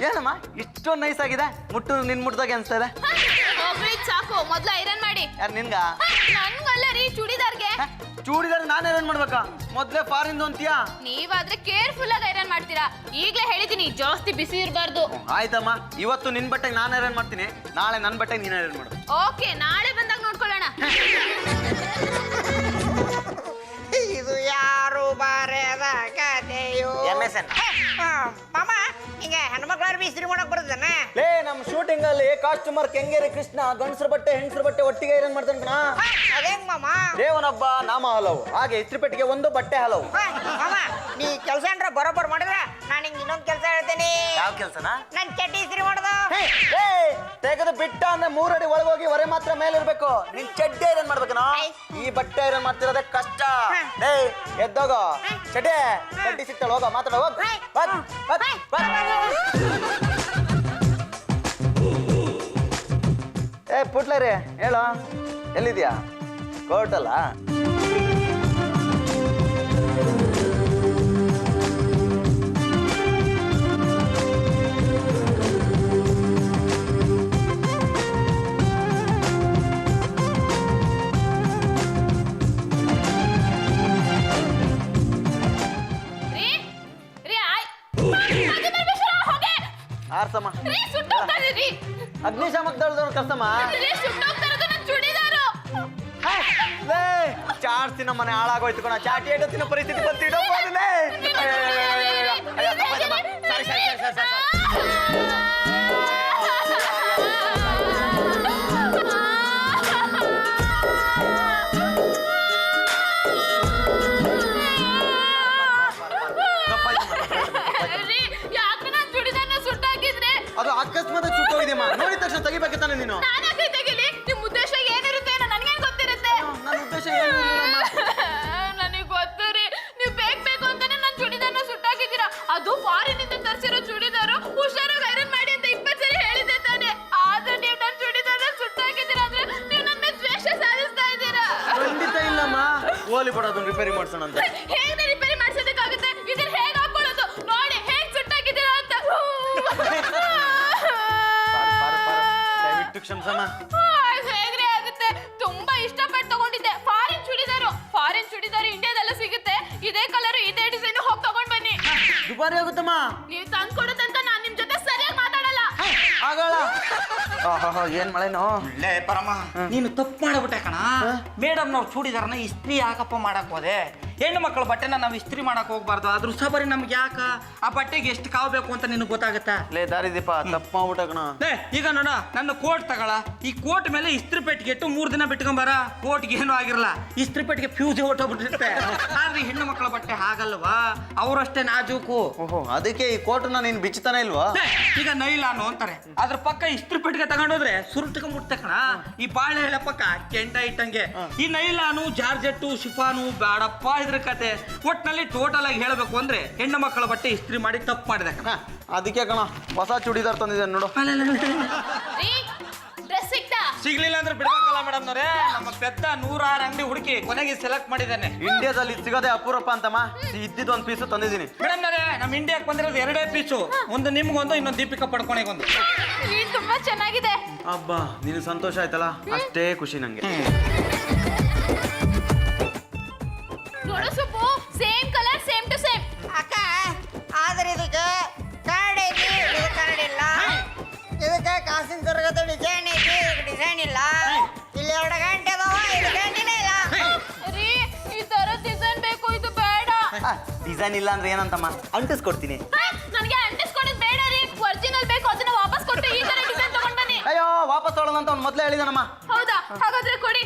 ಏನಮ್ಮ ಇಷ್ಟೊಂದು ನೈಸ್ ಆಗಿದೆ, ಮುಟ್ಟು ನಿನ್ ಮುಟ್ದಾಗೆ ಅನ್ಸ್ತಾ ಇದೆ. ಸಾಕು, ಮೊದ್ಲು ಐರನ್ ಮಾಡಿ. ಯಾರು ನಿನ್ಗ? ನನ್ಗಲ್ಲ ರೀ, ಚೂಡಿದಾರ್ಗೆ. ಚೂಡಿದಾರ್ ನಾನು ಐರನ್ ಮಾಡ್ಬೇಕಾ? ಮೊದ್ಲೇ ಫಾರಿನ್ ಅಂತೀಯಾ? ನೀವಾದ್ರೆ ಕೇರ್ಫುಲ್ ಆಗಿ ಐರನ್ ಮಾಡ್ತೀರಾ. ಈಗ್ಲೇ ಹೇಳಿದೀನಿ, ಜಾಸ್ತಿ ಬಿಸಿ ಇರಬಾರ್ದು. ಆಯ್ತಮ್ಮ, ಇವತ್ತು ನಿನ್ ಬಟ್ಟೆಗೆ ನಾನು ಐರನ್ ಮಾಡ್ತೀನಿ, ನಾಳೆ ನನ್ನ ಬಟ್ಟೆಗೆ ನೀನು ಐರನ್ ಮಾಡು. ಓಕೆ, ನಾಳೆ ಬಂದಾಗ ನೋಡ್ಕೊಳ್ಳೋಣ. ಇದು ಯಾರು ಬರೆದ ಕಥೆಯೋ? ಮಾಮ, ಹಿಂಗ ಹೆಣ್ಮಕ್ಳಾರು ಇಸ್ತ್ರಿ ಮಾಡಕ್ ಬರ್ತದನ? ಲೇ, ನಮ್ ಶೂಟಿಂಗ್ ಅಲ್ಲಿ ಕಾಸ್ಟ್ಯೂಮರ್ ಕೆಂಗೇರಿ ಕೃಷ್ಣ ಗಂಡಸರ ಬಟ್ಟೆ ಹೆಂಗಸರ ಬಟ್ಟೆ ಒಟ್ಟಿಗೆ ಐರನ್ ಮಾಡ್ತಾನ ಕಣ. ಅದೇಂಗ್ ಮಾಮ? ದೇವನೊಬ್ಬ ನಾಮ ಹಲವು, ಹಾಗೆ ಇಸ್ತ್ರಿ ಪೆಟ್ಟಿಗೆ ಒಂದು ಬಟ್ಟೆ ಹಲವು. ಮಾಮ, ನೀ ಕೆಲಸ ಅಂದ್ರೆ ಬರೋಬ್ಬರ್ ಮಾಡಿದ್ರ ನಾನು ಹಿಂಗ ಇನ್ನೊಂದ್ ಕೆಲಸ ಹೇಳ್ತೇನೆ. ಯಾವ ಕೆಲ್ಸನಾ? ನನ್ ಚಡ್ಡಿ ಇಸ್ತ್ರಿ ಮಾಡೋದು. ತೆಗೆದು ಬಿಟ್ಟ ಅಂದ್ರೆ 3 ಅಡಿ ಒಳಗೋಗಿ ಹೊರೆ ಮಾತ್ರ ಮೇಲೆ ಇರ್ಬೇಕು. ನಿನ್ ಚಡ್ಡಿ ಐರನ್ ಮಾಡ್ಬೇಕನೋ? ಈ ಬಟ್ಟೆ ಐರನ್ ಮಾಡ್ತಿರೋದೇ ಕಷ್ಟ. ಎದ್ದೋಗೋ, ಚಡ್ಡಿ ಸಿಗ್ತಾಳ, ಹೋಗೋ, ಮಾತಾಡ, ಹೋಗ್. ಪುಟ್ಲರಿ ಹೇಳು, ಎಲ್ಲಿದ್ಯಾ? ಕೋರ್ಟ್ ಅಲ್ಲ? ಆರ್ಸಮ್ಮ, ಅಗ್ನಿಶಾಮಕ ದಳದವ್ರು ಕರ್ತಮ್ಮ. ಚಾರ್ಸಿ ನಮ್ಮ ಮನೆ ಹಾಳಾಗೋಯ್ತು ಕಣ. ಚಾಟಿ ಇಡತ್ತಿನ ಪರಿಸ್ಥಿತಿ ಬಂತಿಡೋ. ಅದು ಅಕಸ್ಮಾತ್ ಸುಟ್ಟೋಗಿದೆಯಮ್ಮ, ನೋಡಿದ ತಕ್ಷಣ ತೆಗಿಬೇಕತ್ತಾನೆ ನೀನು. ನಿಮ್ ಉದ್ದೇಶ ಏನಿರುತ್ತೆ ನನಗೇನ್ ಗೊತ್ತಿರುತ್ತೆ? ನನ್ನ ಉದ್ದೇಶ ಏನು ಇಲ್ಲಮ್ಮ. ನನಗೆ ಗೊತ್ತು ರೀ, ನೀವು ಬೇಕು ಅಂತಾನೆ ನನ್ನ ಚೂಡಿದಾರನ ಸುಟ್ಟಾಕಿದ್ದೀರಾ. ಅದು ಫಾರಿನ್ ಇಂದ ತರಿಸಿರೋ ಚೂಡಿದಾರು, ಹುಷಾರಾಗಿ ಐರನ್ ಮಾಡಿ ಅಂತ 20 ಸರಿ ಹೇಳಿದ್ದೆ ತಾನೆ. ಆದ್ರೆ ನೀವು ನನ್ನ ಚೂಡಿದಾರನ ಸುಟ್ಟಾಕಿದ್ದೀರಾ ಅಂದ್ರೆ ನೀವು ನನ್ನ ಮೇಲೆ ದ್ವೇಷ ಸಾಧಿಸ್ತಾ ಇದ್ದೀರಾ. ಖಂಡಿತ ಇಲ್ಲಮ್ಮ, ಓಲಿ ಬಿಡೋದು ರಿಪೇರಿ ಮಾಡ್ಸೋಣ ಅಂತ. ಹೇಗೆ ರಿಪೇರಿ ಮಾಡ್ಸೋದಕ್ಕಾಗುತ್ತೆ? ಇದನ್ನ ಹೇಗೆ ಹಾಕೊಳ್ಳೋದು? ನೋಡಿ ಹೇಗೆ ಸುಟ್ಟಾಕಿದ್ದೀರಾ ಅಂತ. ದಯವಿಟ್ಟು ಕ್ಷಮಿಸಮ್ಮ. ಹೇಗ್ರಿ ಆಗುತ್ತೆ? ತುಂಬಾ ಇಷ್ಟಪಟ್ಟು ತಗೊಂಡಿದ್ದೆ ಫಾರಿನ್ ಚೂಡಿದಾರು ಇಂಡಿಯಾದಲ್ಲ ಸಿಗುತ್ತೆ. ಇದೇ ಕಲರ್ ಇದೇ ಡಿಸೈನ್, ಹೋಗಿ ತಗೊಂಡ್ ಬನ್ನಿ. ದುಬಾರಿ ಆಗುತ್ತಮ್ಮ. ನೀವು ತಂದು ಕೊಡುತ್ತಂತ ನಾನು ನಿಮ್ ಜೊತೆ ಸರಿಯಾಗಿ ಮಾತಾಡಲ್ಲ. ಆಗಲ್ಲ. ಏನ್ ಮಳೆನೋ? ಲೇ ಪರಮ, ನೀನು ತಪ್ಪು ಮಾಡಬಿಟ್ಟೆ ಕಣ. ಮೇಡಮ್ ನಾವು ಚೂಡಿದಾರನ ಇಸ್ತ್ರಿ ಯಾಕಪ್ಪ ಮಾಡಕ್ ಹೋದೆ? ಹೆಣ್ಣು ಮಕ್ಕಳ ಬಟ್ಟೆನ ನಾವು ಇಸ್ತ್ರಿ ಮಾಡಕ್ ಹೋಗ್ಬಾರ್ದು. ಅದ್ರ ಸಬರಿ ನಮ್ಗೆ ಯಾಕ? ಆ ಬಟ್ಟೆಗೆ ಎಷ್ಟು ಕಾವಬೇಕು ಅಂತ ನಿನಗೆ ಗೊತ್ತಾಗತ್ತಾ? ಲೇ ದಾರಿದೀಪ, ತಪ್ಪು ಮಾಡ್ಬಿಟ್ಟ ಕಣ. ಈಗ ನೋಡ, ನನ್ನ ಕೋಟ್ ತಗೊಳ. ಈ ಕೋಟ್ ಮೇಲೆ ಇಸ್ತ್ರಿ ಪೆಟ್ಟಿಗೆ ಇಟ್ಟು 3 ದಿನ ಬಿಟ್ಕೊಂಬಾರ. ಕೋಟ್ಗೆ ಏನೂ ಆಗಿರಲ್ಲ, ಇಸ್ತ್ರಿ ಪೆಟ್ಟಿಗೆ ಫ್ಯೂಸ್ ಹೊಟ್ಟೋಗ್ಬಿಟ್ಟಿರುತ್ತೆ. ಆದ್ರೆ ಹೆಣ್ಣು ಮಕ್ಕಳ ಬಟ್ಟೆ ಹಾಗಲ್ವಾ, ಅವರಷ್ಟೇ ನಾಜೂಕು. ಓಹೋ, ಅದಕ್ಕೆ ಈ ಕೋಟನ್ನ ನೀನ್ ಬಿಚ್ಚತಾನೆ ಇಲ್ವಾ? ಈಗ ನೈಲಾನು ಅಂತಾರೆ, ಅದ್ರ ಪಕ್ಕ ಇಸ್ತ್ರಿ ಪೆಟ್ಟಿಗೆ ತಗೊಂಡೋದ್ರೆ ಸುರುಟ್ಕೊಂಡ್ಬಿಡ್ತೆ ಕಣ. ಈ ಬಾಳೆ ಎಳೆ ಪಕ್ಕ ಕೆಂಡ ಇಟ್ಟಂಗೆ. ಈ ನೈಲಾನು, ಜಾರ್ಜೆಟ್ಟು, ಶಿಫಾನು ಬೇಡಪ್ಪ ಇದ್ರ ಕತೆ. ಒಟ್ನಲ್ಲಿ ಟೋಟಲ್ ಆಗಿ ಹೇಳ್ಬೇಕು ಅಂದ್ರೆ ಹೆಣ್ಣು ಮಕ್ಕಳ ಬಟ್ಟೆ ಇಸ್ತ್ರಿ ಮಾಡಿ ತಪ್ಪು ಮಾಡಿದೆ ಕಣ. ಅದಕ್ಕೆ ಕಣ ಹೊಸ ಚೂಡಿದಾರ್ ತಂದಿದ್ದೇನೆ ನೋಡು. ಸಿಗ್ಲಿಲ್ಲ ಅಂದ್ರೆ ಬಿಡ್ಬೇಕಲ್ಲ ಮೇಡಮ್ ನವರೇ. ನಮ್ಮ ಪೆದ್ದ 106 ಅಂಗಡಿ ಹುಡುಕಿ ಕೊನೆಗೆ ಸೆಲೆಕ್ಟ್ ಮಾಡಿದ್ದೇನೆ. ಇಂಡಿಯಾದಲ್ಲಿ ಸಿಗೋದೇ ಅಪೂರಪ್ಪ ಅಂತಮ್ಮ, ಇದ್ದಿದ್ದು ಒಂದು ಪೀಸು ತಂದಿದ್ದೀನಿ. ಮೇಡಮ್ ನವರೇ, ನಮ್ಮ ಇಂಡಿಯಾಕ್ಕೆ ಬಂದಿರೋದು 2 ಪೀಸು. ಒಂದು ನಿಮ್ಗೊಂದು, ಇನ್ನೊಂದು ದೀಪಿಕಾ ಪಡ್ಕೊನೆಗೊಂದು. ತುಂಬಾ ಚೆನ್ನಾಗಿದೆ. ಅಬ್ಬಾ, ನಿನಗೆ ಸಂತೋಷ ಆಯ್ತಲ್ಲ, ಅಷ್ಟೇ ಖುಷಿ ನಂಗೆ. ನೋಡು Subbu, same colour, same to same. ಅಕ್ಕ, ಆದ್ರೆ ಇದಕ್ಕೆ ಕಾರ್ಡ್ ಐತಿ, ಇದು ಕಾರ್ಡ್ ಇಲ್ಲ. ಇದಕ್ಕೆ ಕಾಸಿನ ತರಗತ ಡಿಸೈನ್ ಐತಿ, ಇದಕ್ಕೆ ಡಿಸೈನ್ ಇಲ್ಲ. ಇಲ್ಲಿ 2 ಗಂಟೆ ಅದಾವ, ಇದು ಗಂಟೆನೇ ಇಲ್ಲ. ರೀ, ಈ ತರ ಡಿಸೈನ್ ಬೇಕು, ಇದು ಬೇಡ. ಡಿಸೈನ್ ಇಲ್ಲ ಅಂದ್ರೆ ಏನಂತಮ್ಮ, ಅಂಟಿಸ್ಕೊಡ್ತೀನಿ. ನನಗೆ ಅಂಟಿಸ್ಕೊಡೋದು ಬೇಡ ರೀ, ಒರಿಜಿನಲ್ ಬೇಕು. ಅದನ್ನ ವಾಪಸ್ ಕೊಟ್ಟು ಈ ತರ ಡಿಸೈನ್ ತಗೊಂಡ್ಬನ್ನಿ. ಅಯ್ಯೋ, ವಾಪಸ್ ತಗೊಳ್ಳೋಣ ಅಂತ ಅವ್ನು ಮೊದಲೇ ಹೇಳಿದಾನಮ್ಮ. ಹೌದಾ? ಹಾಗಾದ್ರೆ ಕೊಡಿ.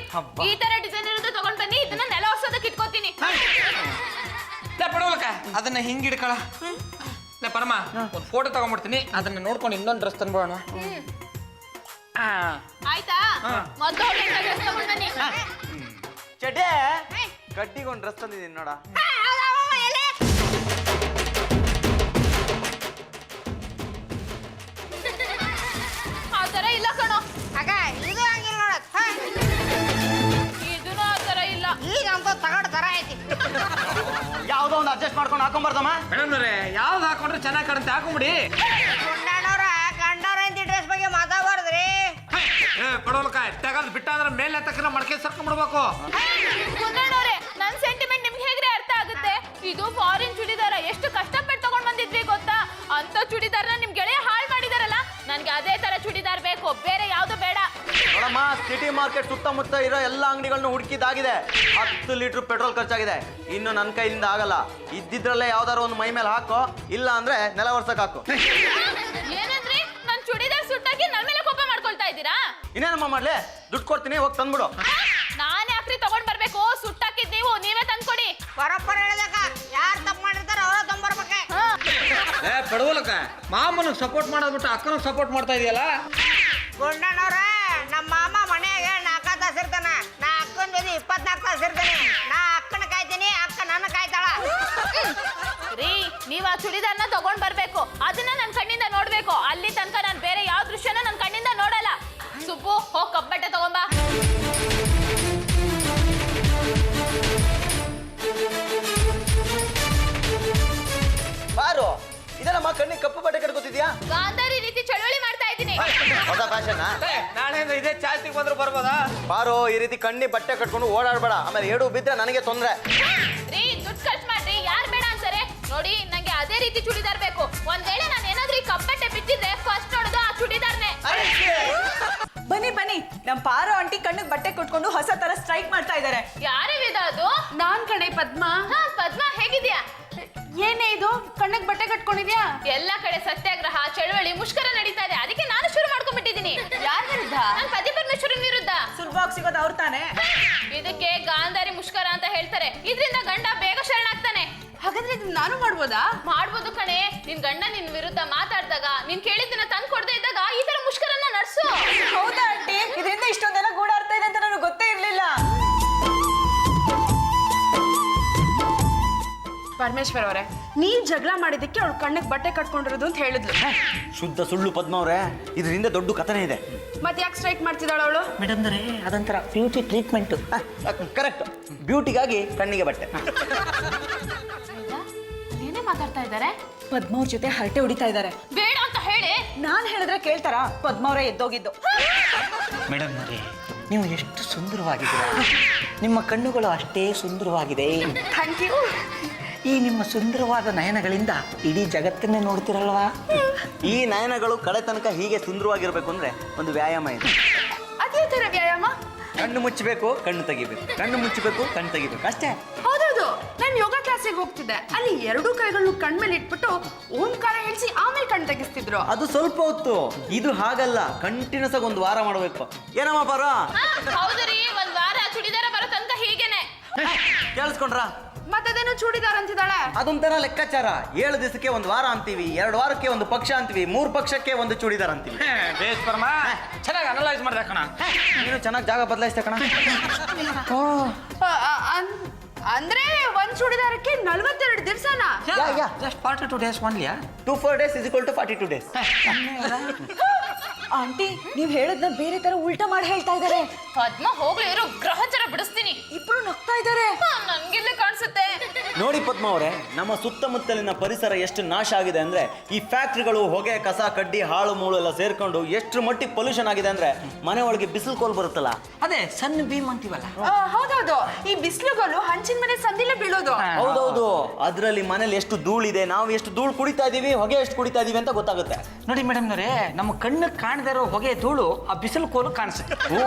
ಈ ತರ ಡಿಸೈನ್ ಇರೋದು ತಗೊಂಡ್ ಬನ್ನಿ. ಇದನ್ನ ನೆಲ ಹೊಸೋದಕ್ಕೆ ಇಟ್ಕೋತೀನಿ. ಪಡವಲಕ್ಕ, ಅದನ್ನ ಹಿಂಗಿಡ್ಕಳ. ಪರಮ, ಒಂದು ಫೋಟೋ ತಗೊಂಡ್ಬಿಡ್ತೀನಿ, ಅದನ್ನ ನೋಡ್ಕೊಂಡು ಇನ್ನೊಂದು ಡ್ರೆಸ್ ತಂದ್ಬೋಣ. ಆಯ್ತಾ? ಮೊದಲು ಡ್ರೆಸ್ ತಗೊಂಡ್ ಬನ್ನಿ. ಚಡ್ಡೆ, ಗಡ್ಡಿಗೆ ಒಂದು ಡ್ರೆಸ್ ತಂದಿದ್ದೀನಿ ನೋಡ. ಆ ತರ ಇಲ್ಲ ಕಣೋ. ಅಕ್ಕ, ಇದು ಹಂಗಿಲ್ಲ ನೋಡಕ್. ಇದನ್ನು ಆ ತರ ಇಲ್ಲ. ಈಗ ಅಂತ ತಗೊಂಡ್ ತರ ಐತಿ. ಯಾವ್ದೋ ಒಂದು ಅಡ್ಜಸ್ಟ್ ಮಾಡ್ಕೊಂಡು ಹಾಕೊಂಬಾರ್ದಮ್ಮ. ಮೇಡಮ್ ಯಾವ್ದು ಹಾಕೊಂಡ್ರೆ ಚೆನ್ನಾಗಿ ಕಾಣುತ್ತೆ, ಹಾಕೊಂಬಿಡಿ. ಏನಾರ ಮೇಲೆ ತಕ್ಕ ಮಡಕೆ ಸರ್ಕೊಂಡ್ಬಿಡ್ಬೇಕು. ಕುಂದಣ್ಣವ್ರೆ ನನ್ ಸೆಂಟಿಮೆಂಟ್ ನಿಮ್ಗೆ ಹೇಗ್ರೆ ಅರ್ಥ ಆಗುತ್ತೆ? ಇದು ಫಾರಿನ್ ಚೂಡಿದಾರ, ಎಷ್ಟು ಕಷ್ಟಪಟ್ಟು ತಗೊಂಡ್ ಬಂದಿದ್ವಿ ಗೊತ್ತಾ? ಅಂತ ಚೂಡಿದಾರ್ನ ನಿಮ್ ಗೆಳೆಯ ಹಾಳು ಮಾಡಿದಾರಲ್ಲ, ನನ್ಗೆ ಅದೇ ತರ ಚೂಡಿದಾರ್ ಬೇಕು, ಬೇರೆ ಯಾವ್ದು ಬೇಡ. ನೋಡಮ್ಮ, ಸಿಟಿ ಮಾರ್ಕೆಟ್ ಸುತ್ತಮುತ್ತ ಇರೋ ಎಲ್ಲ ಅಂಗಡಿಗಳನ್ನ ಹುಡುಕಿದಾಗಿದೆ. 10 ಲೀಟರ್ ಪೆಟ್ರೋಲ್ ಖರ್ಚಾಗಿದೆ. ಇನ್ನು ನನ್ನ ಕೈಯಿಂದ ಆಗಲ್ಲ. ಇದ್ದಿದ್ರಲ್ಲೇ ಯಾವ್ದಾರು ಒಂದು ಮೈ ಮೇಲೆ ಹಾಕೋ, ಇಲ್ಲ ಅಂದ್ರೆ ನೆಲ ವರ್ಷಕ್ಕೆ ಹಾಕು. ಏನಂದ್ರಿ? ನನ್ ಚೂಡಿದಾರ್ ಸುಟ್ಟಾಕಿ ನನ್ ಮೇಲೆ ಕೋಪ ಮಾಡ್ಕೊಳ್ತಾ ಇದ್ದೀರಾ? ಇನ್ನೇನಮ್ಮ ಮಾಡ್ಲಿ? ದುಡ್ಡು ಕೊಡ್ತೀನಿ, ಹೋಗಿ ತಂದ್ಬಿಡು. ನಾನ್ ಯಾಕ್ರಿ ತಗೊಂಡ್ ಬರ್ಬೇಕು? ಸುಟ್ಟಾಕಿದ್ ನೀವೇ ತಂದ್ಕೊಡಿ. ಬರೋಬ್ಬರ ಹೇಳಿದಾಗ ಯಾರು ತಪ್ಪು ಮಾಡಿರ್ತಾರ ಅವರ ತೊಂಬರ್ಬೇಕೆ. ಪಡವಲಕ್ಕ ಮಾಮನಿಗೆ ಸಪೋರ್ಟ್ ಮಾಡೋದ್ಬಿಟ್ಟು ಅಕ್ಕನಿಗೆ ಸಪೋರ್ಟ್ ಮಾಡ್ತಾ ಇದೆಯಲ್ಲ. ಗುಂಡಣ್ಣವ್ರ ನಮ್ಮ ಮಾಮ ಮನೆಯಾಗ 4 ತಾಸು ಇರ್ತಾನ, ನಾ ಅಕ್ಕನ ಜೊತೆ 24 ತಾಸು ಇರ್ತಾನೆ. ನಾ ಅಕ್ಕನ ಕಾಯ್ತೀನಿ, ಅಕ್ಕ ನನ್ನ ಕಾಯ್ತಾಳ. ರೀ, ನೀವ್ ಆ ಚೂಡಿದಾರ್ನ ತಗೊಂಡ್ ಬರ್ಬೇಕು, ಅದನ್ನ ನನ್ ಕಣ್ಣಿಂದ ನೋಡ್ಬೇಕು. ಅಲ್ಲಿ ತನಕ ನಾನ್ ಬೇರೆ ಯಾವ ದೃಶ್ಯನ ನನ್ ಕಣ್ಣಿಂದ ನೋಡಲ್ಲ. ಸುಬ್ಬು, ಹೋಗ್ ಕಬ್ಬಟ್ಟೆ ತಗೊಂಬಾ. ಬಾರು, ಇದೆಲ್ಲಮ್ಮ ಕಣ್ಣಿಗೆ ಕಪ್ಪು ಬಟ್ಟೆ ಕಟ್ಕೋತಿದ್ಯಾ? ಗಾಂಧಾರಿ ರೀತಿ ಚಳವಳಿ ಮಾಡ್ತಾ ಇದ್ದೀನಿ. ಹೊಸ ಫ್ಯಾಷನ್. ನಾಳೆಯಿಂದ ಇದೇ ಚಾಲ್ತಿಗೆ ಬಂದ್ರು ಬರ್ಬೋದಾ? ಬಾರು, ಈ ರೀತಿ ಕಣ್ಣಿ ಬಟ್ಟೆ ಕಟ್ಕೊಂಡು ಓಡಾಡ್ಬೇಡ, ಆಮೇಲೆ ಏಡು ಬಿದ್ರೆ ನನಗೆ ತೊಂದ್ರೆ. ರೀ, ದುಡ್ಡು ಖರ್ಚು ಮಾಡ್ರಿ, ಯಾರ್ ಬೇಡ ಅಂತಾರೆ? ನೋಡಿ, ನಂಗೆ ಅದೇ ರೀತಿ ಚೂಡಿದಾರ್ ಬೇಕು. ಒಂದ್ ವೇಳೆ ನಾನು ಏನಾದ್ರೂ ಈ ಕಬ್ಬಟ್ಟೆ ಬಿತ್ತಿದ್ರೆ ಫಸ್ಟ್ ನೋಡೋದು ಆ ಚೂಡಿದಾರ್ನೇ. ಬನ್ನಿ ಬನ್ನಿ, ನಮ್ ಪಾರು ಆಂಟಿ ಕಣ್ಣಿಗೆ ಬಟ್ಟೆ ಕೊಟ್ಕೊಂಡು ಹೊಸ ತರ ಸ್ಟ್ರೈಕ್ ಮಾಡ್ತಾ ಇದ್ದಾರೆ. ಯಾರೇ ವಿಧ ಅದು? ನಾನ್ ಕಣೆ ಪದ್ಮಾ. ಪದ್ಮಾ, ಹೇಗಿದ್ಯಾ? ಏನೇ ಇದು, ಕಣ್ಣಿಗೆ ಬಟ್ಟೆ ಕಟ್ಕೊಂಡಿದ್ಯಾ? ಎಲ್ಲ ಕಡೆ ಸತ್ಯಾಗ್ರಹ, ಚಳವಳಿ, ಮುಷ್ಕರ ನಡೀತಾ ಇದೆ. ಅದಕ್ಕೆ ನಾನು ಶುರು ಮಾಡ್ಕೊಂಡ್ಬಿಟ್ಟಿದ್ದೀನಿ. ಯಾರ ವಿರುದ್ಧ? ನಾನು ಪತಿ ಪರಮೇಶ್ವರನ್ ವಿರುದ್ಧ. ಸುಲಭವಾಗಿ ಸಿಗೋದು ಅವ್ರ ತಾನೆ. ಇದಕ್ಕೆ ಗಾಂಧಾರಿ ಮುಷ್ಕರ ಅಂತ ಹೇಳ್ತಾರೆ. ಇದರಿಂದ ಗಂಡ ಬೇಗ ಶರಣಾಗ್ತಾನೆ. ಹಾಗಾದ್ರೆ ನಾನು ಮಾಡ್ಬೋದಾ? ಮಾಡ್ಬೋದು ಕಣೆ. ನಿನ್ ಗಂಡ ನಿನ್ ವಿರುದ್ಧ ಮಾತಾಡ್ದಾಗ, ನೀನ್ ಕೇಳಿದ್ದನ್ನ ತಂದು ಕೊಡದೆ ಇದ್ದಾಗ ಈ ತರ ಮುಷ್ಕರನ್ನ ನಡ್ಸು. ಹೌದಾ ಆಂಟಿ? ಇದರಿಂದ ಇಷ್ಟೊಂದೆಲ್ಲ ಗೂಡಾಡ್ತಾ ಇದೆ ಅಂತ ನನಗೆ ಗೊತ್ತೇ ಇರ್ಲಿಲ್ಲ. ಪರಮೇಶ್ವರ್ ಅವರೇ, ನೀವ್ ಜಗಳ ಮಾಡಿದಕ್ಕೆ ಅವಳು ಕಣ್ಣಿಗೆ ಬಟ್ಟೆ ಕಟ್ಕೊಂಡಿರೋದು ಅಂತ ಹೇಳಿದ್ಲು. ಶುದ್ಧ ಸುಳ್ಳು ಪದ್ಮ ಅವ್ರೆ, ಇದರಿಂದ ದೊಡ್ಡ ಕಥನೆ ಇದೆ. ಮತ್ತೆ ಯಾಕೆ ಸ್ಟ್ರೈಕ್ ಮಾಡ್ತಿದ್ದಾಳ ಅವಳು? ಮೇಡಮ್ ಅವರೇ, ಅದೊಂಥರ ಬ್ಯೂಟಿ ಟ್ರೀಟ್ಮೆಂಟು. ಕರೆಕ್ಟ್, ಬ್ಯೂಟಿಗಾಗಿ ಕಣ್ಣಿಗೆ ಬಟ್ಟೆ. ಏನೇ ಮಾತಾಡ್ತಾ ಇದ್ದಾರೆ? ಪದ್ಮ ಅವ್ರ ಜೊತೆ ಹರಟೆ ಹೊಡಿತಾ ಇದ್ದಾರೆ. ಬೇಡ ಅಂತ ಹೇಳಿ. ನಾನ್ ಹೇಳಿದ್ರೆ ಕೇಳ್ತಾರಾ? ಪದ್ಮ ಅವರೇ ಎದ್ದೋಗಿದ್ದು. ಮೇಡಮ್ ಅವರೇ, ನೀವು ಎಷ್ಟು ಸುಂದರವಾಗಿದ್ದೀರಾ. ನಿಮ್ಮ ಕಣ್ಣುಗಳು ಅಷ್ಟೇ ಸುಂದರವಾಗಿದೆ. Thank you. ಈ ನಿಮ್ಮ ಸುಂದರವಾದ ನಯನಗಳಿಂದ ಇಡೀ ಜಗತ್ತನ್ನೇ ನೋಡ್ತಿರಲ್ವಾ? ಈ ನಯನಗಳು ಕಡೆ ತನಕ ಹೀಗೆ ಸುಂದರವಾಗಿರ್ಬೇಕು ಅಂದ್ರೆ ಒಂದು ವ್ಯಾಯಾಮ ಇದೆ. ಅದೇ ತರ ವ್ಯಾಯಾಮ. ಕಣ್ಣು ಮುಚ್ಚಬೇಕು, ಕಣ್ಣು ತೆಗಿಬೇಕು, ಕಣ್ಣು ಮುಚ್ಚಬೇಕು, ಕಣ್ಣು ತೆಗಿಬೇಕು, ಅಷ್ಟೇ. ಹೌದೌದು, ನಾನು ಯೋಗ ಕ್ಲಾಸಿಗೆ ಹೋಗ್ತಿದ್ದೆ. ಅಲ್ಲಿ 2 ಕೈಗಳನ್ನು ಕಣ್ಮೇಲೆ ಇಟ್ಬಿಟ್ಟು ಓಂಕಾರ ಹೇಳಿಸಿ ಆಮೇಲೆ ಕಣ್ ತೆಗಿಸ್ತಿದ್ರು. ಅದು ಸ್ವಲ್ಪ ಹೊತ್ತು. ಇದು ಹಾಗಲ್ಲ, ಕಂಟಿನ್ಯೂಸ್ ಆಗಿ 1 ವಾರ ಮಾಡಬೇಕು. ಏನಮ್ಮ ಪಾರ? ಹೌದು ರೀ, ಒಂದ್ ವಾರ ಚೂಡಿದಾರ ಬರೋ ತನಕ ಹೀಗೇನೆ. ಕೇಳಿಸ್ಕೊಂಡ್ರ? ಮತ್ತದೇನೋ ಚೂಡಿದಾರ್ ಅಂತಿದ್ದಾಳೆ. ಅದೊಂಥರ ಲೆಕ್ಕಾಚಾರ. 7 ದಿವಸಕ್ಕೆ 1 ವಾರ ಅಂತೀವಿ, 2 ವಾರಕ್ಕೆ 1 ಪಕ್ಷ ಅಂತೀವಿ, 3 ಪಕ್ಷಕ್ಕೆ 1 ಚೂಡಿದಾರ್ ಅಂತೀವಿ. ಬೇಸ್ ಪರಮ ಚೆನ್ನಾಗಿ ಅನಲೈಸ್ ಮಾಡ್ದೆ ಕಣ. ನೀನು ಚೆನ್ನಾಗಿ ಜಾಗ ಬದಲಾಯಿಸ್ತೆ ಕಣ. ಅಂದ್ರೆ ಒಂದ್ ಚೂಡಿದಾರಕ್ಕೆ 42 ದಿವಸನಾ? ಜಸ್ಟ್ 42 ಡೇಸ್ ಒನ್ಲಿಯಾ? 2 4 days is equal to 42 days. Aunty, ನೀವ್ ಹೇಳದ್ನ ಬೇರೆ ತರ ಉಲ್ಟಾ ಮಾಡಿ ಹೇಳ್ತಾ ಇದ್ದಾರೆ. ಪದ್ಮ ಹೋಗ್ಲಿ ಇರೋ, ಗ್ರಹಚಾರ ಬಿಡಿಸ್ತೀನಿ. ಇಬ್ರು ನಗ್ತಾ ಇದ್ದಾರೆ. ನನ್ಗಿಲ್ಲೇ ಕಾಣಿಸುತ್ತೆ. ನೋಡಿ ಪದ್ಮ ಅವರೇ, ನಮ್ಮ ಸುತ್ತಮುತ್ತಲಿನ ಪರಿಸರ ಎಷ್ಟು ನಾಶ ಆಗಿದೆ ಅಂದ್ರೆ, ಈ ಫ್ಯಾಕ್ಟ್ರಿಗಳು, ಹೊಗೆ, ಕಸ, ಕಡ್ಡಿ, ಹಾಳು ಮೂಳು ಎಲ್ಲ ಸೇರ್ಕೊಂಡು ಎಷ್ಟು ಮಟ್ಟಿಗೆ ಪೊಲ್ಯೂಷನ್ ಆಗಿದೆ ಅಂದ್ರೆ, ಮನೆ ಒಳಗೆ ಬಿಸಿಲು ಕೋಲ್ ಬರುತ್ತಲ್ಲ, ಅದೇ ಸಣ್ಣ ಬೀಮ್ ಅಂತೀವಲ್ಲ. ಹೌದೌದು, ಈ ಬಿಸಿಲುಗಳು ಹಂಚಿನ ಮನೆ ಸಂದಿಲೆ ಬೀಳೋದು. ಹೌದೌದು. ಅದ್ರಲ್ಲಿ ಮನೇಲಿ ಎಷ್ಟು ಧೂಳಿದೆ, ನಾವು ಎಷ್ಟು ಧೂಳು ಕುಡಿತಾ ಇದೀವಿ, ಹೊಗೆ ಎಷ್ಟು ಕುಡಿತಾ ಇದೀವಿ ಅಂತ ಗೊತ್ತಾಗುತ್ತೆ. ನೋಡಿ ಮೇಡಮ್ನವರೇ, ನಮ್ಮ ಕಣ್ಣು ಕಾಣದೇ ಇರೋ ಹೊಗೆ ಧೂಳು ಆ ಬಿಸಿಲು ಕೋಲು ಕಾಣಿಸುತ್ತೆ.